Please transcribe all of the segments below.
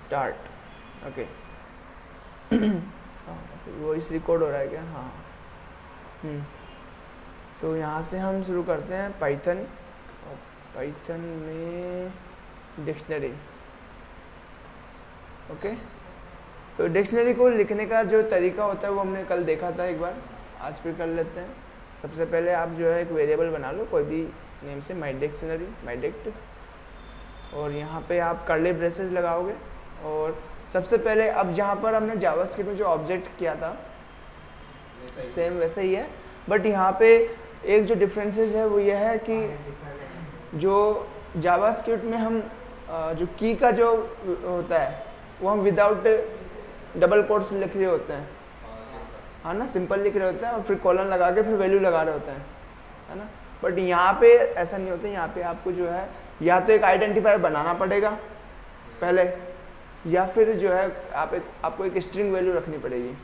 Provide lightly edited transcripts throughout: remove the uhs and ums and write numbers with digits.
Start. Okay वो इस record हो रहा है क्या? हाँ। तो यहाँ से हम शुरू करते हैं पाइथन, और पाइथन में डिक्शनरी। ओके, तो डिक्शनरी को लिखने का जो तरीका होता है वो हमने कल देखा था एक बार, आज फिर कर लेते हैं। सबसे पहले आप जो है एक वेरिएबल बना लो कोई भी नेम से, माई डिक्शनरी, माई डिक्ट, और यहाँ पे आप कर्ली ब्रेसेस लगाओगे। और सबसे पहले अब जहाँ पर हमने जावास्क्रिप्ट में जो ऑब्जेक्ट किया था सेम वैसा ही है, बट यहाँ पे एक जो डिफरेंसेस है वो यह है कि जो जावास्क्रिप्ट में हम जो की का जो होता है वो हम विदाउट डबल कोट्स लिख रहे होते हैं, हाँ ना, सिंपल लिख रहे होते हैं और फिर कॉलन लगा के फिर वैल्यू लगा रहे होते हैं, है ना। बट यहाँ पे ऐसा नहीं होता, यहाँ पे आपको जो है या तो एक आइडेंटिफायर बनाना पड़ेगा पहले, या फिर जो है आपको एक स्ट्रिंग वैल्यू रखनी पड़ेगी,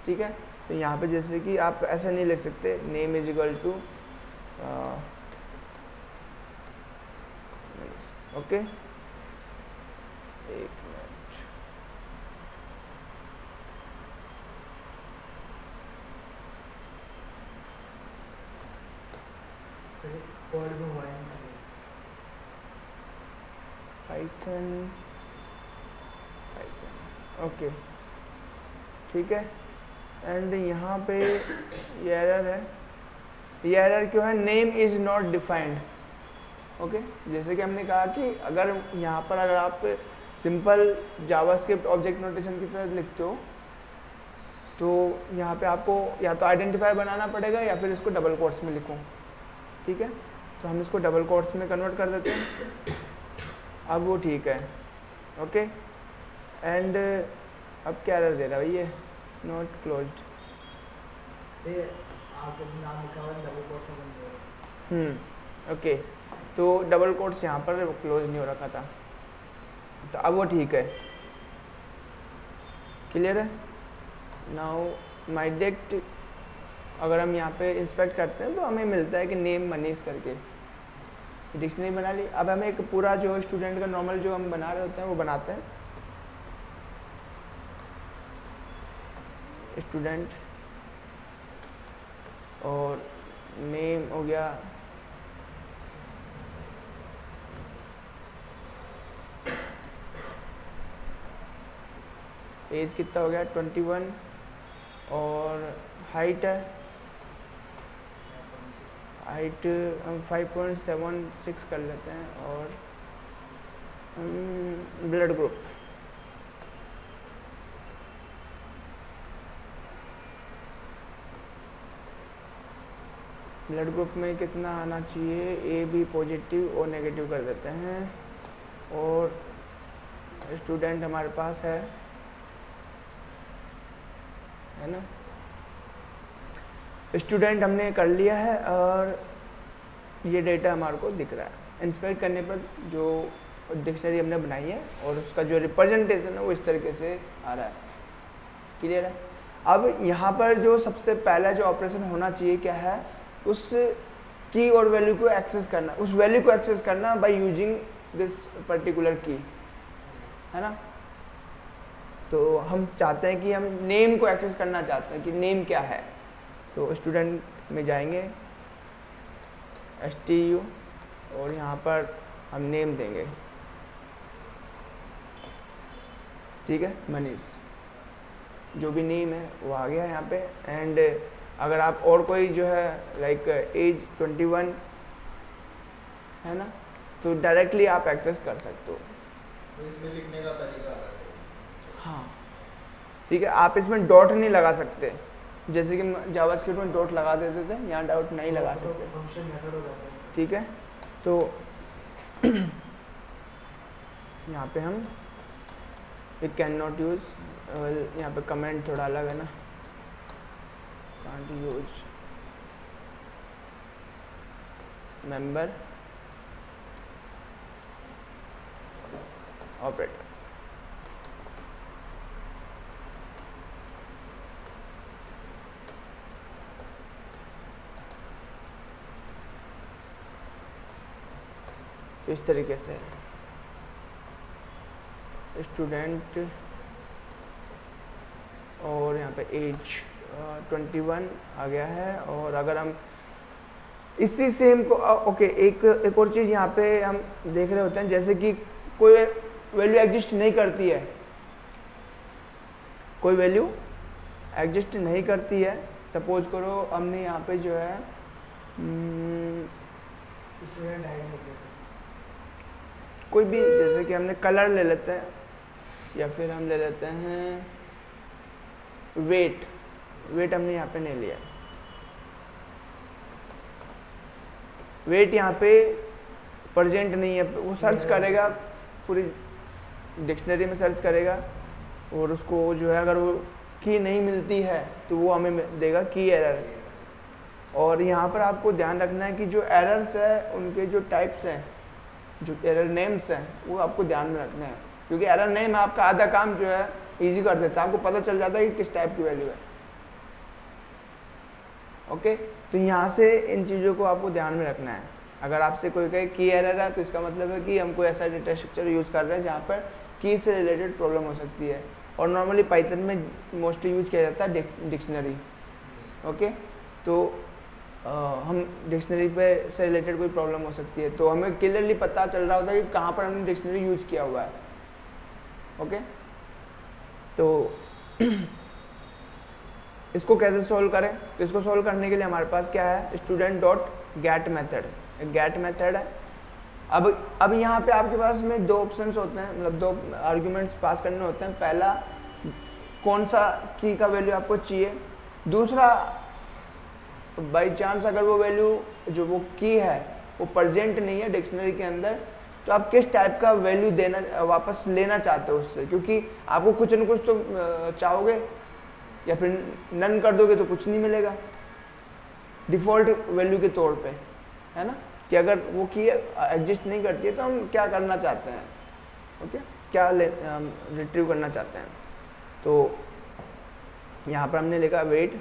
ठीक है। तो यहाँ पे जैसे कि आप ऐसा नहीं लिख सकते name is equal to okay, एक मिनट, पाइथन ओके, ठीक है। एंड यहाँ पे ये एरर है, ये एरर क्यों है? Name is not defined. Okay, जैसे कि हमने कहा कि अगर यहाँ पर अगर आप सिंपल जावास्क्रिप्ट ऑब्जेक्ट नोटेशन की तरह लिखते हो तो यहाँ पे आपको या तो आइडेंटिफायर बनाना पड़ेगा या फिर इसको डबल कोट्स में लिखो, ठीक है। तो हम इसको डबल कोट्स में कन्वर्ट कर देते हैं, अब वो ठीक है। ओके, एंड अब क्या एरर दे रहा है ये? Not closed. ओके, तो डबल कोट्स यहाँ पर क्लोज नहीं हो रखा था, तो अब वो ठीक है, क्लियर है। नाउ माई डिक्ट, अगर हम यहाँ पे इंस्पेक्ट करते हैं तो हमें मिलता है कि नेम मनीष करके डिक्शनरी बना ली। अब हमें एक पूरा जो स्टूडेंट का नॉर्मल जो हम बना रहे होते हैं वो बनाते हैं, स्टूडेंट और नेम हो गया एज कितना हो गया 21, और हाइट है, हाइट हम 5.76 कर लेते हैं, और ब्लड ग्रुप में कितना आना चाहिए? ए बी पॉजिटिव और नेगेटिव कर देते हैं, और स्टूडेंट हमारे पास है ना, स्टूडेंट हमने कर लिया है और ये डेटा हमारे को दिख रहा है। इंस्पेक्ट करने पर जो डिक्शनरी हमने बनाई है और उसका जो रिप्रेजेंटेशन है वो इस तरीके से आ रहा है, क्लियर है। अब यहाँ पर जो सबसे पहला जो ऑपरेशन होना चाहिए क्या है? उस की और वैल्यू को एक्सेस करना, उस वैल्यू को एक्सेस करना बाय यूजिंग दिस पर्टिकुलर की, है ना। तो हम चाहते हैं कि हम नेम को एक्सेस करना चाहते हैं कि नेम क्या है, तो स्टूडेंट में जाएंगे STU और यहाँ पर हम नेम देंगे, ठीक है, मनीष, जो भी नेम है वो आ गया यहाँ पे। एंड अगर आप और कोई जो है लाइक एज 21 है ना, तो डायरेक्टली आप एक्सेस कर सकते हो। तो इसमें लिखने का तरीका अलग है। हाँ, ठीक है, आप इसमें डॉट नहीं लगा सकते, जैसे कि जावास्क्रिप्ट में डॉट लगा देते थे, यहाँ डॉट नहीं लगा सकते, फंक्शन मेथड हो जाता है, ठीक है। तो यहाँ पे हम वी कैन नॉट यूज, यहाँ पे कमेंट थोड़ा अलग है ना, कांट यूज मेंबर ऑपरेटर, इस तरीके से। स्टूडेंट और यहाँ पे एज 21 आ गया है। और अगर हम इसी सेम को ओके एक और चीज़ यहाँ पे हम देख रहे होते हैं, जैसे कि कोई वैल्यू एग्जिस्ट नहीं करती है, कोई वैल्यू एग्जिस्ट नहीं करती है। सपोज करो हमने यहाँ पे जो है स्टूडेंट आईडी लिख देते कोई भी, जैसे कि हमने कलर ले लेते हैं या फिर हम ले लेते हैं वेट हमने यहाँ पे नहीं लिया। वेट यहाँ पे प्रेजेंट नहीं है, वो सर्च करेगा, पूरी डिक्शनरी में सर्च करेगा और उसको जो है अगर वो की नहीं मिलती है तो वो हमें देगा की एरर। और यहाँ पर आपको ध्यान रखना है कि जो एरर्स है उनके जो टाइप्स हैं, जो एरर नेम्स हैं, वो आपको ध्यान में रखना है, क्योंकि एरर नेम आपका आधा काम जो है इजी कर देता है, आपको पता चल जाता है कि किस टाइप की वैल्यू है। ओके, तो यहाँ से इन चीज़ों को आपको ध्यान में रखना है। अगर आपसे कोई कहे की एरर है तो इसका मतलब है कि हम कोई ऐसा डेटा स्ट्रक्चर यूज़ कर रहे हैं जहाँ पर की से रिलेटेड प्रॉब्लम हो सकती है। और नॉर्मली पाइथन में मोस्टली यूज किया जाता है डिक्शनरी। ओके, तो हम डिक्शनरी पे से रिलेटेड कोई प्रॉब्लम हो सकती है तो हमें क्लियरली पता चल रहा होता है कि कहाँ पर हमने डिक्शनरी यूज किया हुआ है। ओके, तो इसको कैसे सॉल्व करें? तो इसको सॉल्व करने के लिए हमारे पास क्या है, student dot get method, get method है। अब यहाँ पे आपके पास में दो ऑप्शंस होते हैं, मतलब दो आर्ग्यूमेंट्स पास करने होते हैं। पहला, कौन सा की का वैल्यू आपको चाहिए। दूसरा, बाई चांस अगर वो वैल्यू जो वो की है वो प्रेजेंट नहीं है डिक्शनरी के अंदर, तो आप किस टाइप का वैल्यू देना वापस लेना चाहते हो उससे, क्योंकि आपको कुछ न कुछ तो चाहोगे, या फिर नन कर दोगे तो कुछ नहीं मिलेगा डिफ़ॉल्ट वैल्यू के तौर पे, है ना, कि अगर वो की एग्जिस्ट नहीं करती है तो हम क्या करना चाहते हैं। ओके, क्या रिट्रीव करना चाहते हैं। तो यहाँ पर हमने लिखा वेट,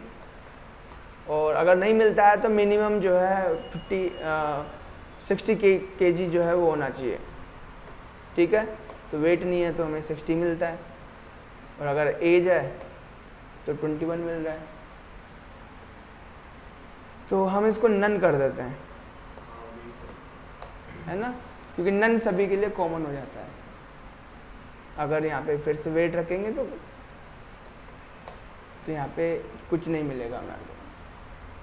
और अगर नहीं मिलता है तो मिनिमम जो है 60 kg जो है वो होना चाहिए। ठीक है, तो वेट नहीं है तो हमें 60 मिलता है, और अगर एज है तो 21 मिल रहा है। तो हम इसको नन कर देते हैं, है ना, क्योंकि नन सभी के लिए कॉमन हो जाता है। अगर यहाँ पे फिर से वेट रखेंगे तो यहाँ पे कुछ नहीं मिलेगा हमारे को,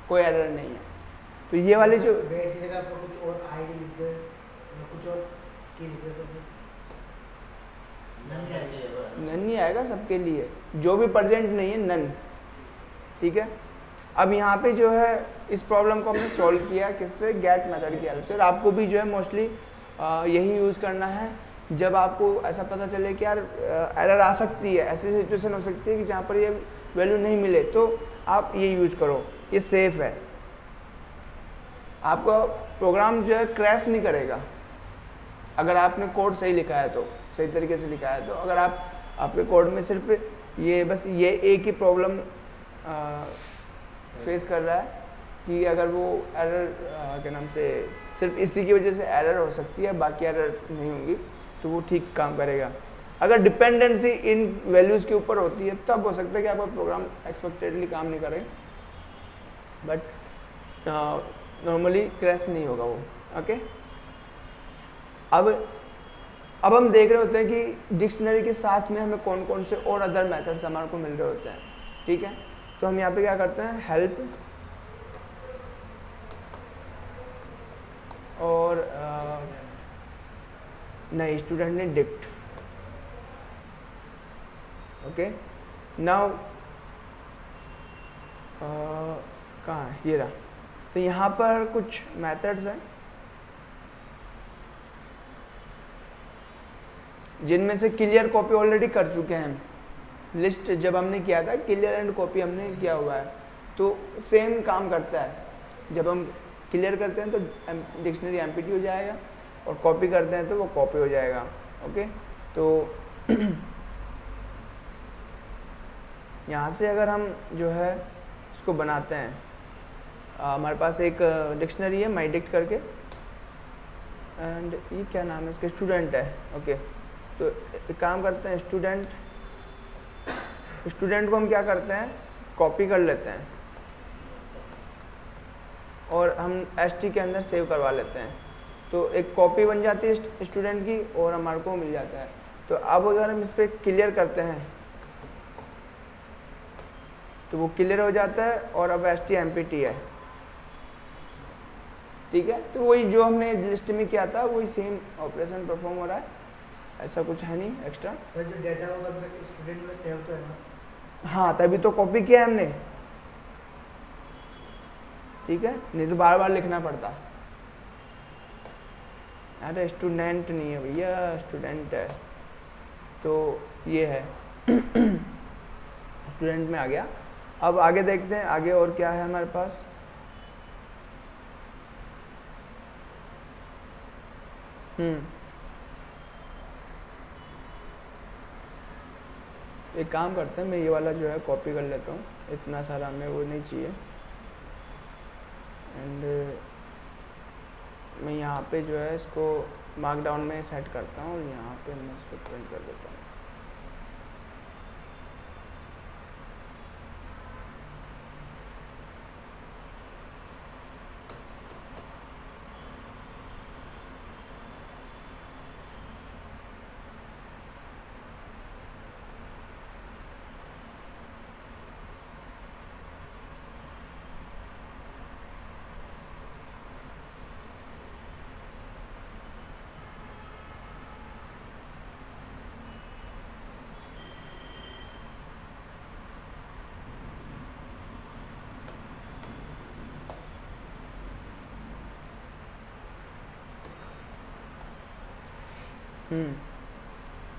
कोई एरर नहीं है। तो ये वाली जो वेट की जगह आपको कुछ और आईडी लिख दे, कुछ और की लिख दे तो फिर नन नहीं आएगा सबके लिए, जो भी प्रेजेंट नहीं है नन। ठीक है, अब यहाँ पे जो है इस प्रॉब्लम को हमने सॉल्व किया किससे, गेट मेथड की हेल्प से। और आपको भी जो है मोस्टली यही यूज़ करना है जब आपको ऐसा पता चले कि यार एरर आ सकती है, ऐसी सिचुएशन हो सकती है कि जहाँ पर ये वैल्यू नहीं मिले, तो आप ये यूज़ करो, ये सेफ है। आपका प्रोग्राम जो है क्रैश नहीं करेगा अगर आपने कोड सही लिखा है, तो सही तरीके से लिखा है। तो अगर आपके कोड में सिर्फ ये बस ये एक ही प्रॉब्लम फेस कर रहा है कि अगर वो एरर के नाम से सिर्फ इसी की वजह से एरर हो सकती है, बाकी एरर नहीं होंगी, तो वो ठीक काम करेगा। अगर डिपेंडेंसी इन वैल्यूज़ के ऊपर होती है तब हो सकता है कि आपका प्रोग्राम एक्सपेक्टेडली काम नहीं करे, बट नॉर्मली क्रैश नहीं होगा वो। ओके, अब हम देख रहे होते हैं कि डिक्शनरी के साथ में हमें कौन कौन से और अदर मेथड्स हमारे को मिल रहे होते हैं। ठीक है, तो हम यहाँ पे क्या करते हैं, हेल्प और नहीं, स्टूडेंट ने डिक्ट। ओके, नाउ कहाँ है, ये रहा। तो यहाँ पर कुछ मेथड्स हैं जिनमें से क्लियर कॉपी ऑलरेडी कर चुके हैं। लिस्ट जब हमने किया था क्लियर एंड कॉपी हमने किया हुआ है, तो सेम काम करता है। जब हम क्लियर करते हैं तो डिक्शनरी एम्प्टी हो जाएगा, और कॉपी करते हैं तो वो कॉपी हो जाएगा। ओके, तो यहाँ से अगर हम जो है इसको बनाते हैं, हमारे पास एक डिक्शनरी है माईडिक्ट करके, एंड ये क्या नाम है इसका, स्टूडेंट है। ओके, तो एक काम करते हैं, स्टूडेंट को हम क्या करते हैं, कॉपी कर लेते हैं और हम st के अंदर सेव करवा लेते हैं। तो एक कॉपी बन जाती है स्टूडेंट की और हमारे को मिल जाता है। तो अब अगर हम इस पर क्लियर करते हैं तो वो क्लियर हो जाता है और अब stMPT है, ठीक है। तो वही जो हमने लिस्ट में किया था वही सेम ऑपरेशन परफॉर्म हो रहा है, ऐसा कुछ है नहीं एक्स्ट्रा। सर जो डेटा होगा स्टूडेंट में सेव तो है ना? हाँ, तभी तो कॉपी किया है हमने, ठीक है, नहीं तो बार बार लिखना पड़ता। अरे स्टूडेंट नहीं है भैया, स्टूडेंट है, तो ये है स्टूडेंट में आ गया। अब आगे देखते हैं आगे और क्या है हमारे पास। एक काम करते हैं, मैं ये वाला जो है कॉपी कर लेता हूँ, इतना सारा हमें वो नहीं चाहिए। एंड मैं यहाँ पे जो है इसको मार्कडाउन में सेट करता हूँ और यहाँ पे मैं इसको प्रिंट कर देता हूँ।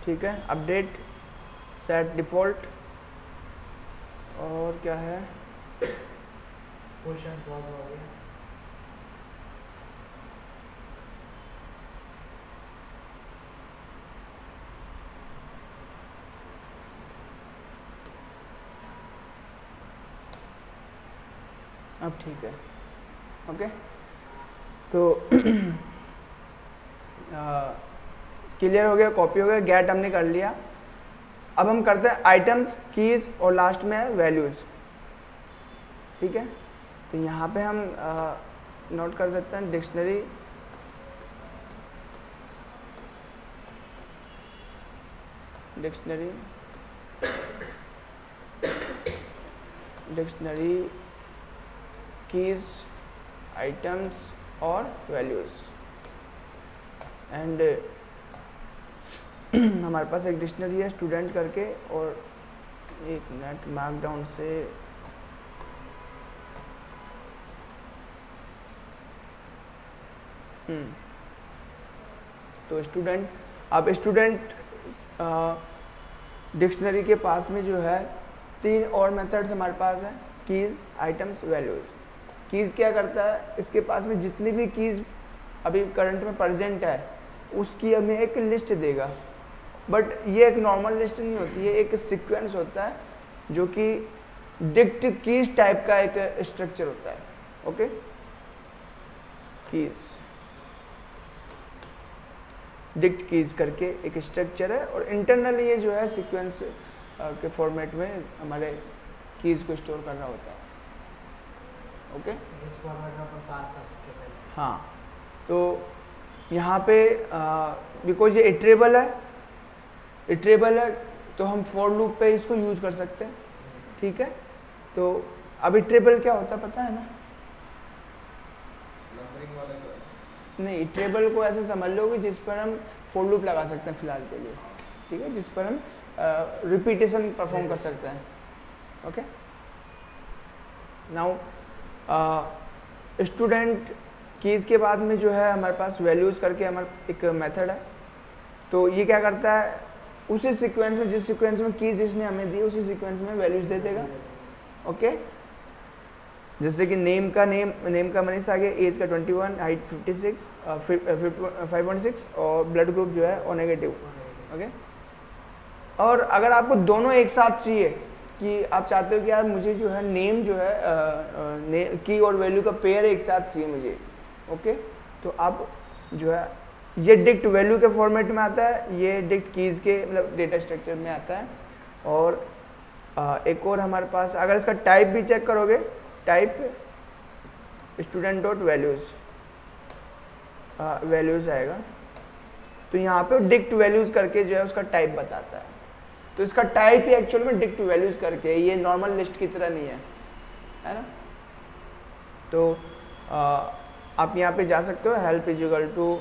ठीक है, अपडेट सेट डिफ़ॉल्ट और क्या है, क्वेश्चन बहुत हो गया। अब ठीक है, ओके। तो क्लियर हो गया, कॉपी हो गया, गेट हमने कर लिया। अब हम करते हैं आइटम्स, कीज और लास्ट में है वैल्यूज, ठीक है। तो यहाँ पे हम नोट कर देते हैं डिक्शनरी कीज, आइटम्स और वैल्यूज। एंड हमारे पास एक डिक्शनरी है स्टूडेंट करके, और एक मिनट मार्कडाउन से तो स्टूडेंट, अब स्टूडेंट डिक्शनरी के पास में जो है 3 और मेथड्स हमारे पास है, कीज, आइटम्स, वैल्यूज। कीज क्या करता है, इसके पास में जितनी भी कीज अभी करंट में प्रेजेंट है उसकी हमें एक लिस्ट देगा, बट ये एक नॉर्मल लिस्ट नहीं होती है, एक सीक्वेंस होता है जो कि डिक्ट कीज टाइप का एक स्ट्रक्चर होता है, ओके। कीज, डिक्ट कीज करके एक स्ट्रक्चर है और इंटरनली ये जो है सीक्वेंस के फॉर्मेट में हमारे कीज को स्टोर करना होता है, ओके। जिस फॉर्मेट में अपन पास कर चुके पहले। हाँ, तो यहाँ पे बिकॉज ये इटरेबल है तो हम फॉर लूप पे इसको यूज कर सकते हैं, ठीक है। तो अब इटरेबल क्या होता है पता है ना? नहीं, इटरेबल को ऐसे समझ लो कि जिस पर हम फॉर लूप लगा सकते हैं फिलहाल के लिए, ठीक है, जिस पर हम रिपीटेशन परफॉर्म कर सकते हैं, ओके। नाउ स्टूडेंट कीज के बाद में जो है हमारे पास वैल्यूज करके हमारा एक मेथड है। तो ये क्या करता है, उसी सीक्वेंस में, जिस सीक्वेंस में कीज जिसने हमें दी उसी सीक्वेंस में वैल्यूज दे देगा, ओके। जैसे कि नेम का मनीष आ गया, एज का 21, हाइट 56, 5.6 और ब्लड ग्रुप जो है ओ नेगेटिव, ओके। और अगर आपको दोनों एक साथ चाहिए कि आप चाहते हो कि यार मुझे जो है नेम जो है की और वैल्यू का पेयर एक साथ चाहिए मुझे, ओके, तो आप जो है ये डिक्ट वैल्यू के फॉर्मेट में आता है, ये डिक्ट कीज़ के मतलब डेटा स्ट्रक्चर में आता है। और एक और हमारे पास अगर इसका टाइप भी चेक करोगे, टाइप स्टूडेंट डॉट वैल्यूज़ आएगा, तो यहाँ पे डिक्ट वैल्यूज़ करके जो है उसका टाइप बताता है। तो इसका टाइप ही एक्चुअल में डिक्ट वैल्यूज़ करके, ये नॉर्मल लिस्ट की तरह नहीं है ना। तो आप यहाँ पे जा सकते हो, help is equal to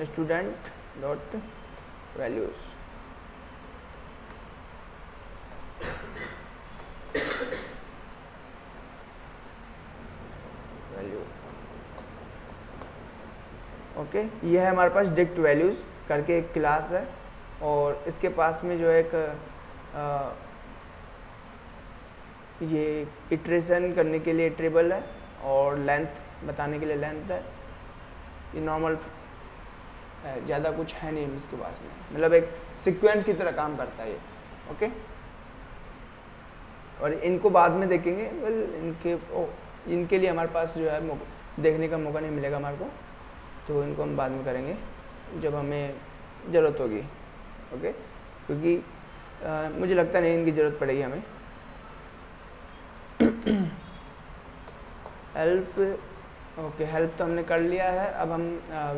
student dot values. Okay, ये है हमारे पास डिक्ट वैल्यूज़ करके एक क्लास है, और इसके पास में जो है एक ये इटरेशन करने के लिए ट्रिबल है, और लेंथ बताने के लिए लेंथ है। ये नॉर्मल है, ज़्यादा कुछ है नहीं इसके पास में, मतलब एक सीक्वेंस की तरह काम करता है ये। ओके, और इनको बाद में देखेंगे, इनके लिए हमारे पास जो है देखने का मौका नहीं मिलेगा हमारे को, तो इनको हम बाद में करेंगे जब हमें ज़रूरत होगी। ओके, क्योंकि मुझे लगता नहीं इनकी ज़रूरत पड़ेगी हमें। हेल्प, ओके, हेल्प तो हमने कर लिया है। अब हम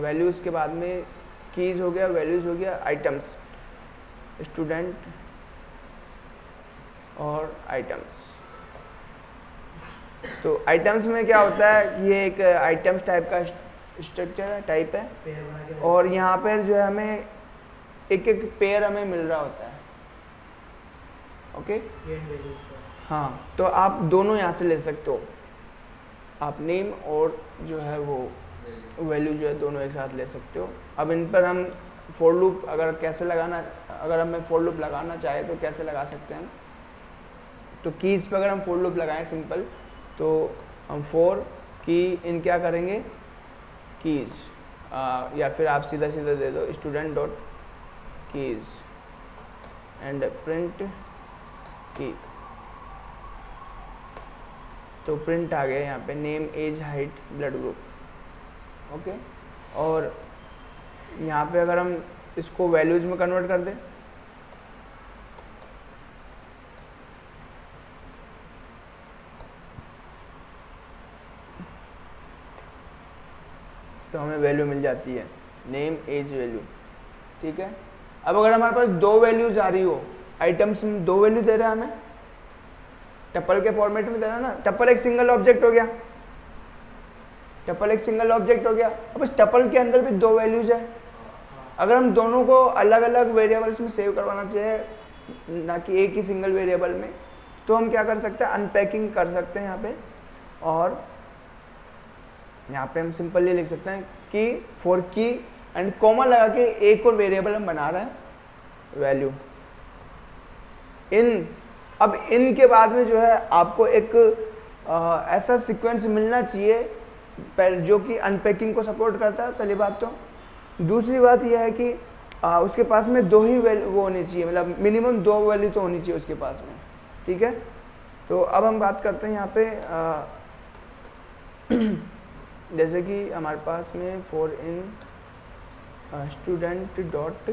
वैल्यूज़ के बाद में कीज़ हो गया, वैल्यूज़ हो गया, आइटम्स, स्टूडेंट और आइटम्स। तो आइटम्स में क्या होता है, ये एक आइटम्स टाइप का स्ट्रक्चर है, टाइप है, और यहाँ पर जो है हमें एक एक पेयर हमें मिल रहा होता है। ओके, हाँ, तो आप दोनों यहाँ से ले सकते हो, आप नेम और जो है वो वैल्यू जो है दोनों एक साथ ले सकते हो। अब इन पर हम फॉर लूप अगर कैसे लगाना, अगर हमें फॉर लूप लगाना चाहे तो कैसे लगा सकते हैं। तो कीज़ पर अगर हम फॉर लूप लगाएं सिंपल, तो हम फॉर की इन क्या करेंगे, कीज़, या फिर आप सीधा सीधा दे दो student dot keys and print की, तो प्रिंट आ गया यहाँ पे name, age, height, blood group. Okay, और यहाँ पे अगर हम इसको वैल्यूज़ में कन्वर्ट कर दें, तो हमें वैल्यू मिल जाती है, नेम, एज, वैल्यू। ठीक है, अब अगर हमारे पास दो वैल्यूज आ रही हो, आइटम्स में दो वैल्यू दे रहा है हमें, टपल के फॉर्मेट में दे रहा है ना, टपल एक सिंगल ऑब्जेक्ट हो गया, टपल एक सिंगल ऑब्जेक्ट हो गया। अब इस टपल के अंदर भी दो वैल्यूज है, अगर हम दोनों को अलग अलग वेरिएबल्स में सेव करवाना चाहे, ना कि एक ही सिंगल वेरिएबल में, तो हम क्या कर सकते हैं, अनपैकिंग कर सकते हैं यहाँ पे, और यहाँ पे हम सिंपली लिख सकते हैं कि फॉर की एंड कॉमा लगा के एक और वेरिएबल हम बना रहे हैं वैल्यू इन। अब इन के बाद में जो है आपको एक ऐसा सीक्वेंस मिलना चाहिए जो कि अनपैकिंग को सपोर्ट करता है, पहली बात तो। दूसरी बात यह है कि उसके पास में दो ही वो होनी चाहिए, मतलब मिनिमम दो वैल्यू तो होनी चाहिए उसके पास में। ठीक है, तो अब हम बात करते हैं यहाँ पे जैसे कि हमारे पास में for in student dot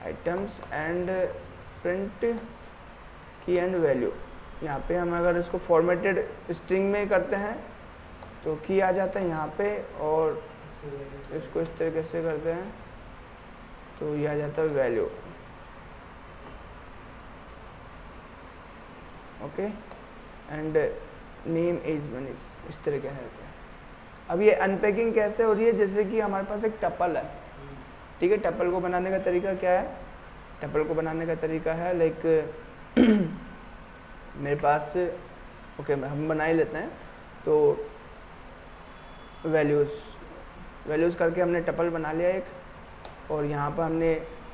items and print की एंड वैल्यू। यहाँ पे हम अगर इसको फॉर्मेटेड स्ट्रिंग में करते हैं तो की आ जाता है यहाँ पे, और इसको इस तरीके से करते हैं तो ये आ जाता है value. Okay, and name, age, Manish, इस तरीके से रहते हैं। अब ये अनपैकिंग कैसे हो रही है, जैसे कि हमारे पास एक टपल है। ठीक है, टपल को बनाने का तरीका क्या है, टपल को बनाने का तरीका है लाइक मेरे पास, ओके, हम बना ही लेते हैं। तो वैल्यूज़ करके हमने टपल बना लिया एक, और यहाँ पर हमने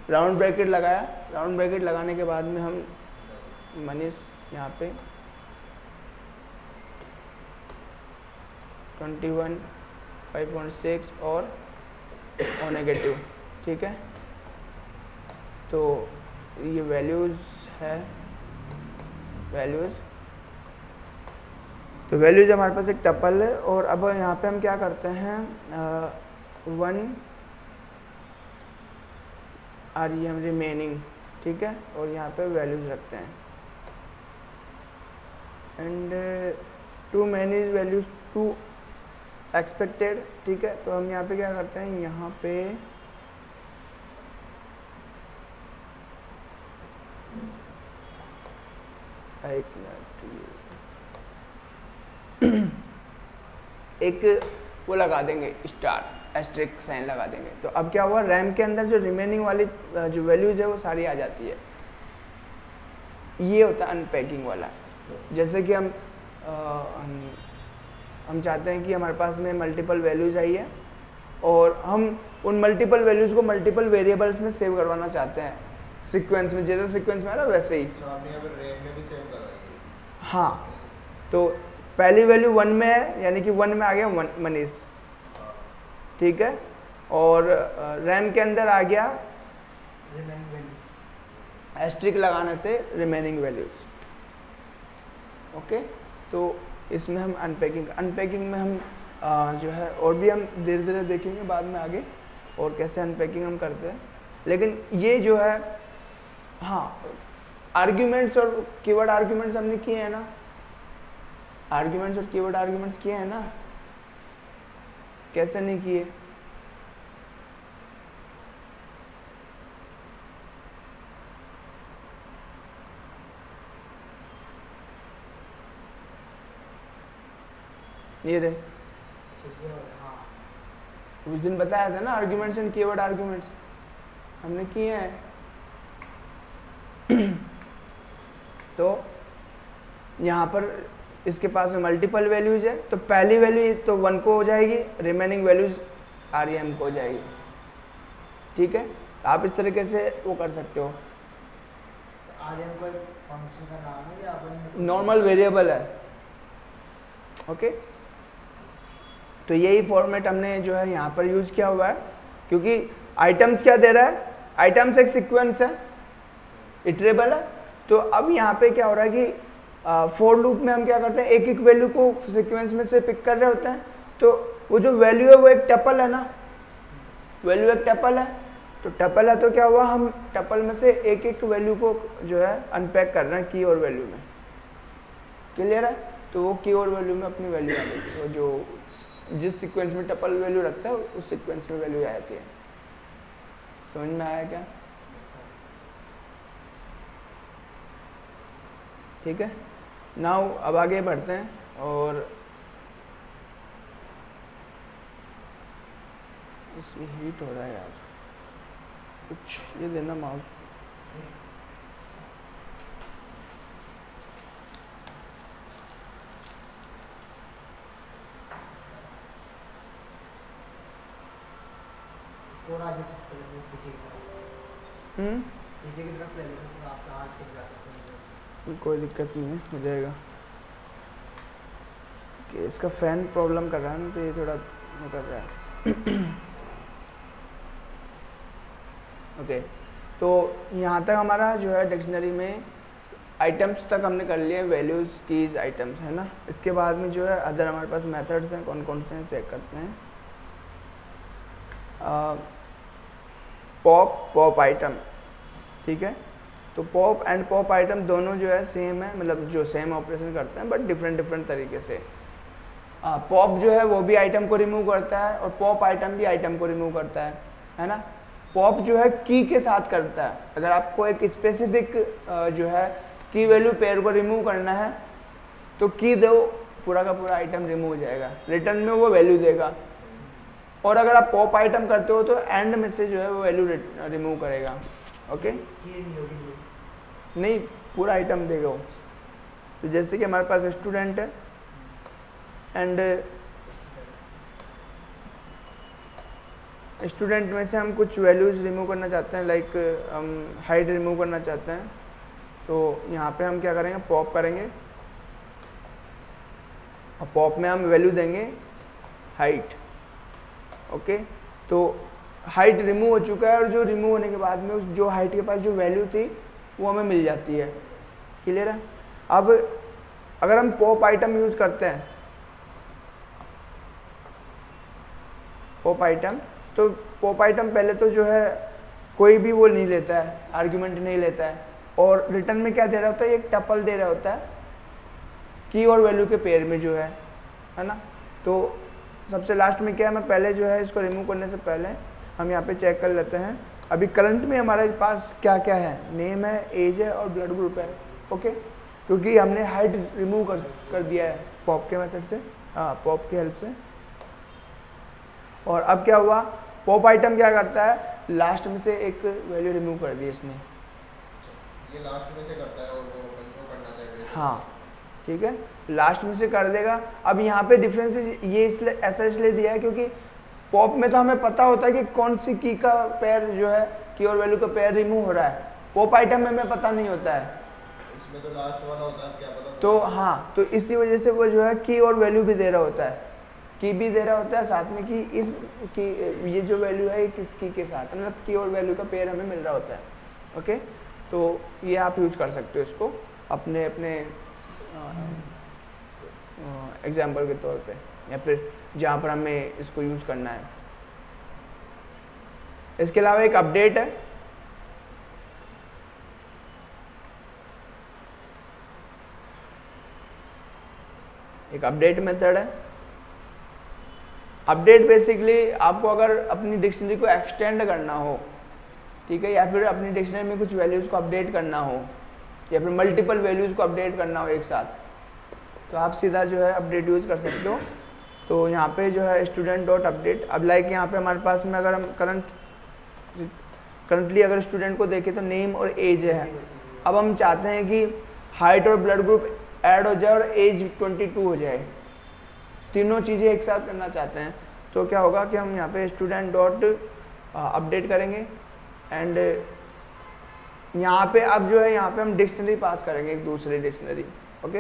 राउंड ब्रैकेट लगाया। राउंड ब्रैकेट लगाने के बाद में हम मनीष यहाँ पे 21, 5.6 और नेगेटिव। ठीक है, तो ये वैल्यूज़ है, वैल्यूज़ तो वैल्यूज हमारे पास एक टपल है, और अब यहाँ पे हम क्या करते हैं, 1 rem रिमेनिंग, ठीक है, और यहाँ पे वैल्यूज रखते हैं, and to manage values to expected, ठीक है। तो हम यहाँ पे क्या करते हैं, यहाँ पे एक वो लगा देंगे, स्टार एस्ट्रिक साइन लगा देंगे। तो अब क्या हुआ, रैम के अंदर जो रिमेनिंग वाली जो वैल्यूज है वो सारी आ जाती है। ये होता है अनपैकिंग वाला। जैसे कि हम चाहते हैं कि हमारे पास में मल्टीपल वैल्यूज आई है, और हम उन मल्टीपल वैल्यूज को मल्टीपल वेरिएबल्स में सेव करवाना चाहते हैं, सीक्वेंस में, जैसे सीक्वेंस में है ना वैसे ही। तो आपने यहाँ पर रैम में भी सेव करवाई है। हाँ, तो पहली वैल्यू 1 में है, यानी कि 1 में आ गया मनीष, ठीक है, और रैम के अंदर आ गया रिमेनिंग वैल्यूज, एस्ट्रिक लगाने से रिमेनिंग वैल्यूज। ओके, तो इसमें हम अनपैकिंग में हम जो है, और भी हम धीरे धीरे देखेंगे बाद में आगे और कैसे अनपैकिंग हम करते हैं। लेकिन ये जो है, हाँ, आर्ग्यूमेंट्स और कीवर्ड आर्ग्यूमेंट्स हमने किए हैं ना, आर्ग्यूमेंट्स और कीवर्ड आर्ग्यूमेंट्स किए हैं ना, कैसे नहीं किए? ये रहे, हाँ, उस दिन बताया था ना, आर्ग्यूमेंट्स एंड कीवर्ड आर्ग्यूमेंट्स हमने किए हैं। तो यहाँ पर इसके पास में मल्टीपल वैल्यूज है, तो पहली वैल्यू तो 1 को हो जाएगी, रिमेनिंग वैल्यूज rem को हो जाएगी, ठीक है। तो आप इस तरीके से वो कर सकते हो। rem कोई फंक्शन का नाम है या अपन नॉर्मल वेरिएबल है, ओके। तो यही फॉर्मेट हमने जो है यहाँ पर यूज किया हुआ है, क्योंकि आइटम्स क्या दे रहा है, आइटम्स एक सीक्वेंस है, इटरेबल है। तो अब यहाँ पे क्या हो रहा है कि फॉर लूप में हम क्या करते हैं, एक एक वैल्यू को सीक्वेंस में से पिक कर रहे होते हैं। तो वो जो वैल्यू है वो एक टपल है ना, वैल्यू एक टपल है, तो टपल है तो क्या हुआ, हम टपल में से एक एक वैल्यू को जो है अनपैक कर रहे हैं की और वैल्यू में, क्लियर है। तो वो की और वैल्यू में अपनी वैल्यू आ जाती है, वो जो जिस सीक्वेंस में टपल वैल्यू रखता है उस सीक्वेंस में वैल्यू आ जाती है। समझ में आया क्या? ठीक है, नाउ अब आगे बढ़ते हैं। और इसमें हीट हो रहा है यार, कुछ ये देना माउस। और आगे शिफ्ट कर लेते हैं पीछे की तरफ, पीछे की तरफ ले लेते हैं, सर आपका हाथ टिक जाता है। कोई दिक्कत नहीं है, हो जाएगा। कि इसका फैन प्रॉब्लम कर रहा है ना, तो ये थोड़ा वो कर रहा है। ओके, तो यहाँ तक हमारा जो है डिक्शनरी में आइटम्स तक हमने कर लिए, वैल्यूज, कीज, आइटम्स, है ना। इसके बाद में जो है अदर हमारे पास मेथड्स हैं, कौन कौन से हैं चेक करते हैं। पॉप आइटम, ठीक है। तो पॉप एंड पॉप आइटम दोनों जो है सेम है, मतलब जो सेम ऑपरेशन करते हैं बट डिफरेंट तरीके से। पॉप जो है वो भी आइटम को रिमूव करता है, और पॉप आइटम भी आइटम को रिमूव करता है ना। पॉप जो है की के साथ करता है, अगर आपको एक स्पेसिफिक जो है की वैल्यू पेयर को रिमूव करना है तो की दो, पूरा का पूरा आइटम रिमूव हो जाएगा, रिटर्न में वो वैल्यू देगा। और अगर आप पॉप आइटम करते हो तो एंड में से जो है वो वैल्यू रिमूव करेगा, ओके। नहीं, पूरा आइटम देगा वो। तो जैसे कि हमारे पास स्टूडेंट है एंड स्टूडेंट में से हम कुछ वैल्यूज रिमूव करना चाहते हैं, लाइक हम हाइट रिमूव करना चाहते हैं, तो यहाँ पे हम क्या करेंगे, पॉप करेंगे, और पॉप में हम वैल्यू देंगे हाइट, ओके। तो हाइट रिमूव हो चुका है, और जो रिमूव होने के बाद में उस जो हाइट के पास जो वैल्यू थी वो हमें मिल जाती है, क्लियर है। अब अगर हम पॉप आइटम यूज़ करते हैं, पॉप आइटम, तो पॉप आइटम पहले तो जो है कोई भी वो नहीं लेता है, आर्ग्यूमेंट नहीं लेता है, और रिटर्न में क्या दे रहा होता है, एक टपल दे रहा होता है की और वैल्यू के पेयर में जो है ना। तो सबसे लास्ट में क्या है, मैं पहले जो है इसको रिमूव करने से पहले हम यहाँ पे चेक कर लेते हैं अभी करंट में हमारे पास क्या क्या है, नेम है, एज है और ब्लड ग्रुप है। ओके, क्योंकि हमने हाइट रिमूव कर दिया है पॉप के मेथड से, पॉप की हेल्प से। और अब क्या हुआ, पॉप आइटम क्या करता है, लास्ट में से एक वैल्यू रिमूव कर दी इसने, ये लास्ट में से करता है और वो जो करना चाहिए। हाँ ठीक है, लास्ट में से कर देगा। अब यहाँ पे डिफरेंस ये इसलिए ऐसा इसलिए दिया है क्योंकि पॉप में तो हमें पता होता है कि कौन सी की का पेयर जो है, की और वैल्यू का पेयर रिमूव हो रहा है, पॉप आइटम में हमें पता नहीं होता है, इसमें तो लास्ट वाला होता है, क्या पता। तो हाँ, तो इसी वजह से वो जो है की और वैल्यू भी दे रहा होता है, की भी दे रहा होता है साथ में कि इस की ये जो वैल्यू है किस की के साथ, मतलब की और वैल्यू का पेयर हमें मिल रहा होता है। ओके, तो ये आप यूज़ कर सकते हो इसको अपने अपने एग्जाम्पल के तौर पे, या फिर जहाँ पर हमें इसको यूज़ करना है। इसके अलावा एक अपडेट है, एक अपडेट मेथड है। अपडेट बेसिकली आपको अगर अपनी डिक्शनरी को एक्सटेंड करना हो, ठीक है, या फिर अपनी डिक्शनरी में कुछ वैल्यूज़ को अपडेट करना हो, या फिर मल्टीपल वैल्यूज़ को अपडेट करना हो एक साथ, तो आप सीधा जो है अपडेट यूज़ कर सकते हो। तो यहाँ पे जो है स्टूडेंट डॉट अपडेट, अब लाइक यहाँ पे हमारे पास में अगर हम करंटली अगर स्टूडेंट को देखें तो नेम और एज है। अब हम चाहते हैं कि हाइट और ब्लड ग्रुप ऐड हो जाए और एज 22 हो जाए, तीनों चीज़ें एक साथ करना चाहते हैं, तो क्या होगा कि हम यहाँ पे स्टूडेंट डॉट अपडेट करेंगे, एंड यहाँ पे अब जो है यहाँ पे हम डिक्शनरी पास करेंगे, एक दूसरी डिक्शनरी। ओके,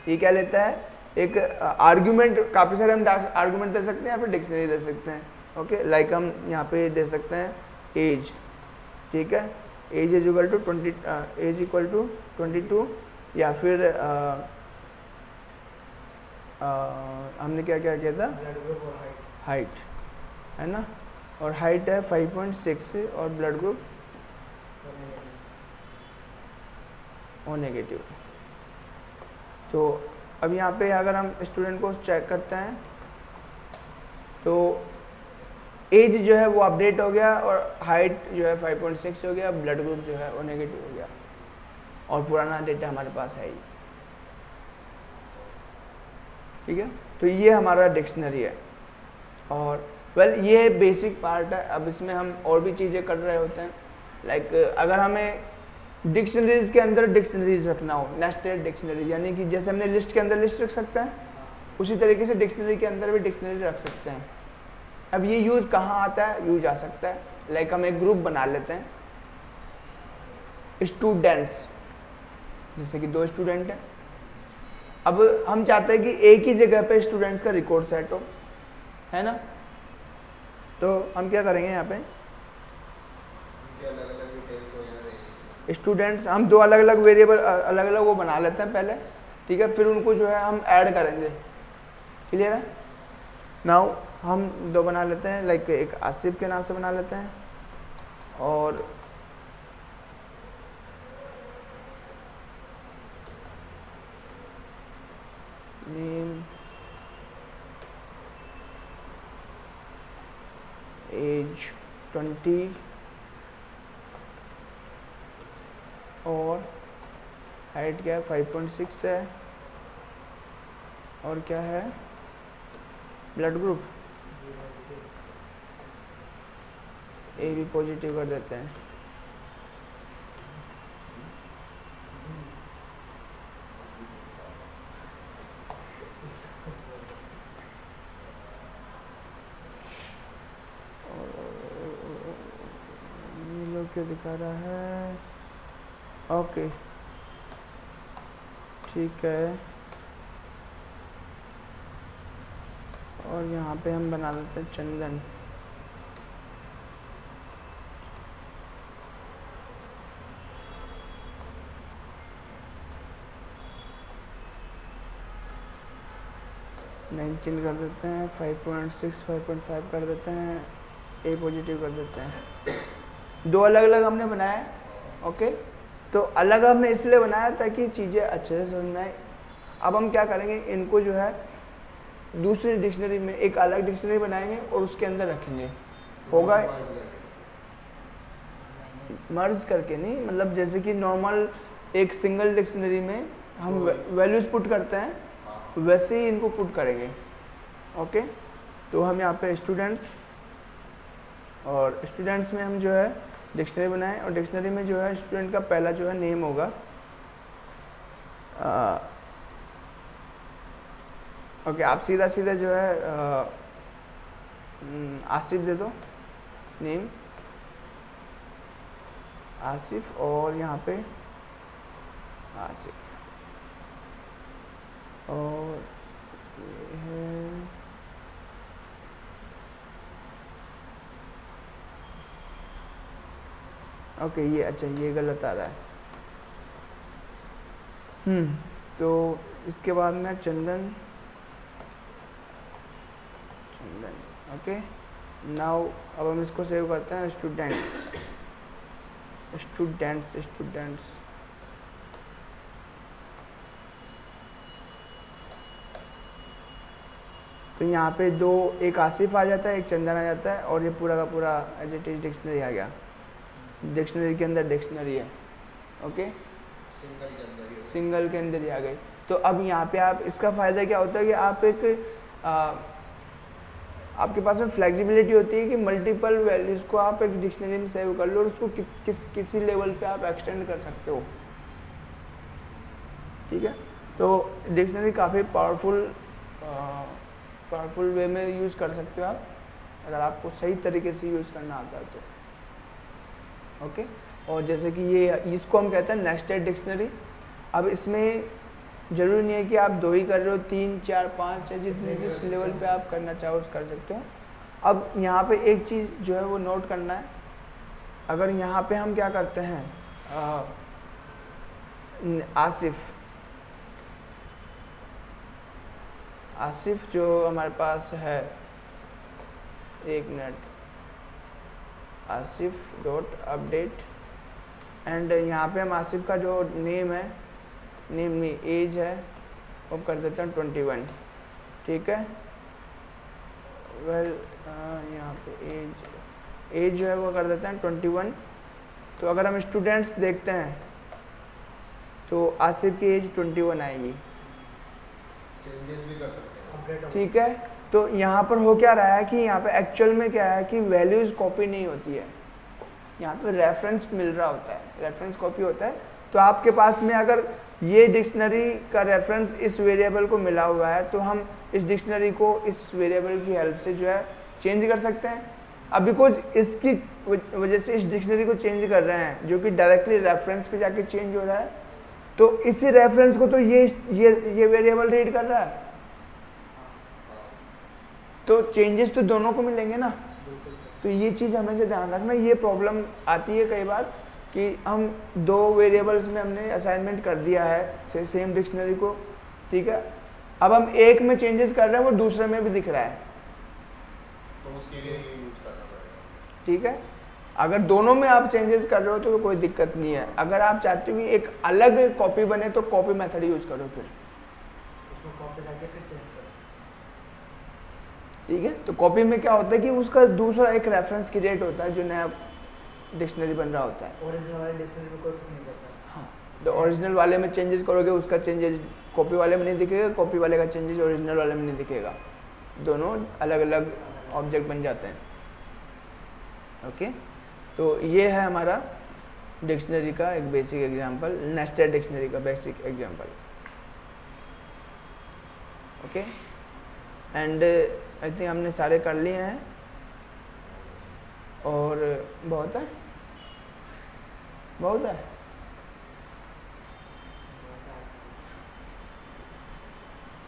ये क्या लेता है, एक आर्गुमेंट, काफ़ी सारे हम आर्गुमेंट दे सकते हैं या फिर डिक्शनरी दे सकते हैं। ओके, लाइक हम यहाँ पे दे सकते हैं एज, ठीक है, एज इज इक्वल टू 22, या फिर हमने क्या क्या किया था, हाइट है ना, और हाइट है 5.6 और ब्लड ग्रुप ओ नेगेटिव। तो अब यहाँ पे अगर हम स्टूडेंट को चेक करते हैं तो एज जो है वो अपडेट हो गया और हाइट जो है 5.6 हो गया, ब्लड ग्रुप जो है वो नेगेटिव हो गया, और पुराना डेटा हमारे पास है ही। ठीक है, तो ये हमारा डिक्शनरी है, और ये बेसिक पार्ट है। अब इसमें हम और भी चीज़ें कर रहे होते हैं, लाइक अगर हमें डिक्शनरीज के अंदर डिक्शनरीज रखना हो, नेस्टेड डिक्शनरीज, यानी कि जैसे हमने लिस्ट के अंदर लिस्ट रख सकते हैं, उसी तरीके से डिक्शनरी के अंदर भी डिक्शनरी रख सकते हैं। अब ये यूज़ कहाँ आता है, यूज आ सकता है, लाइक हम एक ग्रुप बना लेते हैं स्टूडेंट्स, जैसे कि 2 स्टूडेंट हैं। अब हम चाहते हैं कि एक ही जगह पे स्टूडेंट्स का रिकॉर्ड सेट हो, है ना, तो हम क्या करेंगे यहाँ पे स्टूडेंट्स, हम 2 अलग अलग वेरिएबल अलग अलग वो बना लेते हैं पहले, ठीक है, फिर उनको जो है हम ऐड करेंगे। क्लियर है? नाउ हम 2 बना लेते हैं, लाइक एक आसिफ के नाम से बना लेते हैं, और नेम, एज 20 और हाइट क्या है 5.6 है, और क्या है ब्लड ग्रुप ए भी पॉजिटिव कर देते हैं। ये लोग क्या दिखा रहा है, ओके ठीक है, और यहाँ पे हम बना देते हैं चंदन। 9 चेंज कर देते हैं, 5.6 5.5 कर देते हैं, ए पॉजिटिव कर देते हैं। दो अलग अलग हमने बनाया है, ओके। तो अलग हमने इसलिए बनाया ताकि चीज़ें अच्छे से समझ में आए। अब हम क्या करेंगे, इनको जो है दूसरी डिक्शनरी में एक अलग डिक्शनरी बनाएंगे और उसके अंदर रखेंगे। होगा मर्ज करके नहीं, मतलब जैसे कि नॉर्मल एक सिंगल डिक्शनरी में हम वैल्यूज पुट करते हैं, वैसे ही इनको पुट करेंगे, ओके। तो हम यहाँ पे स्टूडेंट्स, और स्टूडेंट्स में हम जो है डिक्शनरी बनाएं, और डिक्शनरी में जो है स्टूडेंट का पहला जो है नेम होगा ओके। आप सीधा सीधा जो है आसिफ दे दो, नेम आसिफ, और यहाँ पे आसिफ, और ये है ओके। ये अच्छा, ये गलत आ रहा है। तो इसके बाद में चंदन, ओके। नाउ अब हम इसको सेव करते हैं, स्टूडेंट्स स्टूडेंट्स स्टूडेंट्स। तो यहाँ पे दो, एक आसिफ आ जाता है, एक चंदन आ जाता है, और ये पूरा का पूरा एज इट इज डिक्शनरी आ गया। डिक्शनरी के अंदर डिक्शनरी है, ओके। सिंगल के अंदर ही आ गई। तो अब यहाँ पे आप, इसका फ़ायदा क्या होता है कि आप एक आपके पास में फ्लेक्सिबिलिटी होती है कि मल्टीपल वैल्यूज़ को आप एक डिक्शनरी में सेव कर लो और उसको किसी लेवल पे आप एक्सटेंड कर सकते हो, ठीक है। तो डिक्शनरी काफ़ी पावरफुल वे में यूज़ कर सकते हो आप, अगर आपको सही तरीके से यूज़ करना आता है तो, ओके। और जैसे कि ये, इसको हम कहते हैं नेस्टेड डिक्शनरी। अब इसमें ज़रूरी नहीं है कि आप 2 ही कर रहे हो, 3 4 5 या जिस लेवल पे आप करना चाहो उस कर सकते हो। अब यहाँ पे एक चीज़ जो है वो नोट करना है। अगर यहाँ पे हम क्या करते हैं, आसिफ जो हमारे पास है, एक minute, Asif dot update, and यहाँ पे हम आसिफ का जो नेम है, नेम नहीं एज है, वो कर देते हैं 21, ठीक है। वेल यहाँ पे एज जो है वो कर देते हैं 21। तो अगर हम स्टूडेंट्स देखते हैं तो आसिफ की एज 21 आएगी, चेंजेस भी कर सकते हैं, ठीक है। तो यहाँ पर हो क्या रहा है कि यहाँ पे एक्चुअल में क्या है कि वैल्यूज़ कॉपी नहीं होती है, यहाँ पे रेफरेंस मिल रहा होता है, रेफरेंस कॉपी होता है। तो आपके पास में अगर ये डिक्शनरी का रेफरेंस इस वेरिएबल को मिला हुआ है तो हम इस डिक्शनरी को इस वेरिएबल की हेल्प से जो है चेंज कर सकते हैं। अब बिकॉज इसकी वजह से इस डिक्शनरी को चेंज कर रहे हैं, जो कि डायरेक्टली रेफरेंस पे जाके चेंज हो रहा है, तो इसी रेफरेंस को तो ये वेरिएबल रीड कर रहा है, तो चेंजेस तो दोनों को मिलेंगे ना। तो ये चीज़ हमेशा ध्यान रखना। ये प्रॉब्लम आती है कई बार कि हम 2 वेरिएबल्स में हमने असाइनमेंट कर दिया है सेम डिक्शनरी को, ठीक है। अब हम एक में चेंजेस कर रहे हैं, वो दूसरे में भी दिख रहा है, तो उसके लिए ये यूज करना पड़ेगा, ठीक है। अगर दोनों में आप चेंजेस कर रहे हो तो कोई दिक्कत नहीं है। अगर आप चाहते हो कि एक अलग कॉपी बने तो कॉपी मेथड यूज करो, फिर उसमें कॉपी लाके फिर चेंज कर, ठीक है। तो कॉपी में क्या होता है कि उसका दूसरा एक रेफरेंस क्रिएट होता है जो नया डिक्शनरी बन रहा होता है। ओरिजिनल वाले डिक्शनरी में कोई फर्क नहीं पड़ता। हाँ, तो ओरिजिनल वाले में चेंजेस करोगे, उसका चेंजेस कॉपी वाले में नहीं दिखेगा, कॉपी वाले का चेंजेस ओरिजिनल वाले में नहीं दिखेगा, दोनों अलग अलग ऑब्जेक्ट बन जाते हैं, ओके। तो ये है हमारा डिक्शनरी का एक बेसिक एग्जांपल, नेस्टेड डिक्शनरी का basic example, okay. And I think हमने सारे कर लिए हैं, और बहुत है, बहुत है।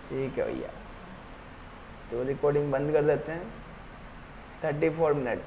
ठीक है भैया, तो रिकॉर्डिंग बंद कर देते हैं। 34 मिनट।